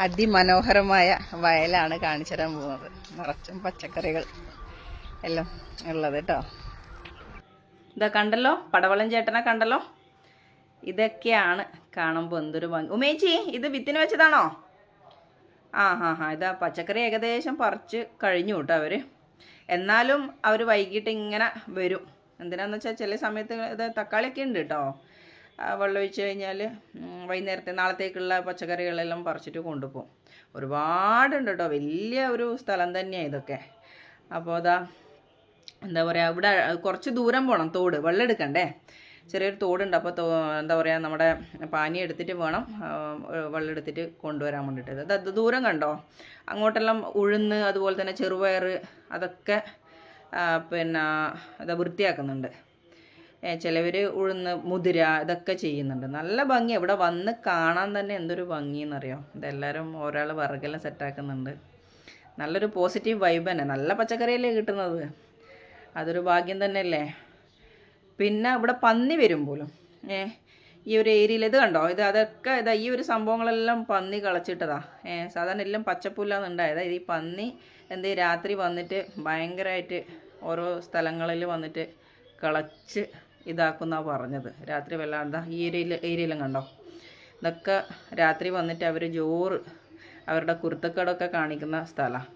അതിമനോഹരമായ വയലാണ് കാണിച്ചു തരാൻ പോകുന്നത്. നിറച്ചും പച്ചക്കറികൾ എല്ലാം ഉള്ളത് കേട്ടോ. ഇതാ കണ്ടല്ലോ, പടവളം ചേട്ടനെ കണ്ടല്ലോ. ഇതൊക്കെയാണ് കാണുമ്പോൾ എന്തൊരു ഭംഗി. ഉമേച്ചി, ഇത് വിത്തിന് വെച്ചതാണോ? ഇതാ പച്ചക്കറി ഏകദേശം പറിച്ച് കഴിഞ്ഞു കേട്ടോ അവർ. എന്നാലും അവർ വൈകിട്ട് ഇങ്ങനെ വരും. എന്തിനാന്ന് വെച്ചാൽ ചില സമയത്ത് ഇത് തക്കാളിയൊക്കെ ഉണ്ട് കേട്ടോ. വെള്ളം ഒഴിച്ച് കഴിഞ്ഞാൽ വൈകുന്നേരത്തെ നാളത്തേക്കുള്ള പച്ചക്കറികളെല്ലാം പറിച്ചിട്ട് കൊണ്ടുപോകും. ഒരുപാടുണ്ട് കേട്ടോ, വലിയ ഒരു സ്ഥലം തന്നെയാണ് ഇതൊക്കെ. അപ്പോൾ അതാ എന്താ പറയുക, ഇവിടെ കുറച്ച് ദൂരം പോകണം, തോട് വെള്ളം എടുക്കണ്ടേ, ചെറിയൊരു തോടുണ്ട്. അപ്പോൾ എന്താ പറയുക, നമ്മുടെ പാനി എടുത്തിട്ട് വേണം വെള്ളം എടുത്തിട്ട് കൊണ്ടുവരാൻ വേണ്ടിയിട്ട്. അത് ദൂരം കണ്ടോ, അങ്ങോട്ടെല്ലാം ഉഴുന്ന് അതുപോലെ തന്നെ ചെറുപയർ അതൊക്കെ പിന്നെ ഇതാ വൃത്തിയാക്കുന്നുണ്ട്. ചിലവർ ഉഴുന്ന് മുതിര ഇതൊക്കെ ചെയ്യുന്നുണ്ട്. നല്ല ഭംഗിയാണ് ഇവിടെ വന്ന് കാണാൻ തന്നെ. എന്തൊരു ഭംഗിയെന്നറിയോ. ഇതെല്ലാവരും ഒരാൾ വിറകെല്ലാം സെറ്റാക്കുന്നുണ്ട്. നല്ലൊരു പോസിറ്റീവ് വൈബ് തന്നെ. നല്ല പച്ചക്കറിയല്ലേ കിട്ടുന്നത്, അതൊരു ഭാഗ്യം തന്നെയല്ലേ. പിന്നെ ഇവിടെ പന്നി വരും പോലും. ഈ ഒരു ഏരിയയിൽ ഇത് കണ്ടോ, അതൊക്കെ ഇതാ ഈ ഒരു സംഭവങ്ങളെല്ലാം പന്നി കളച്ചിട്ടതാ. സാധാരണ എല്ലാം പച്ചപ്പുല്ലാന്നുണ്ടായതാ. ഇത് ഈ പന്നി രാത്രി വന്നിട്ട് ഭയങ്കരമായിട്ട് ഓരോ സ്ഥലങ്ങളിൽ വന്നിട്ട് കളച്ച് ഇതാക്കുന്ന പറഞ്ഞത്. രാത്രി വല്ലാതെ ഈ ഏരിയയിലും കണ്ടോ, ഇതൊക്കെ രാത്രി വന്നിട്ട് അവർ അവരുടെ കുരുത്തക്കേടൊക്കെ കാണിക്കുന്ന സ്ഥലമാണ്.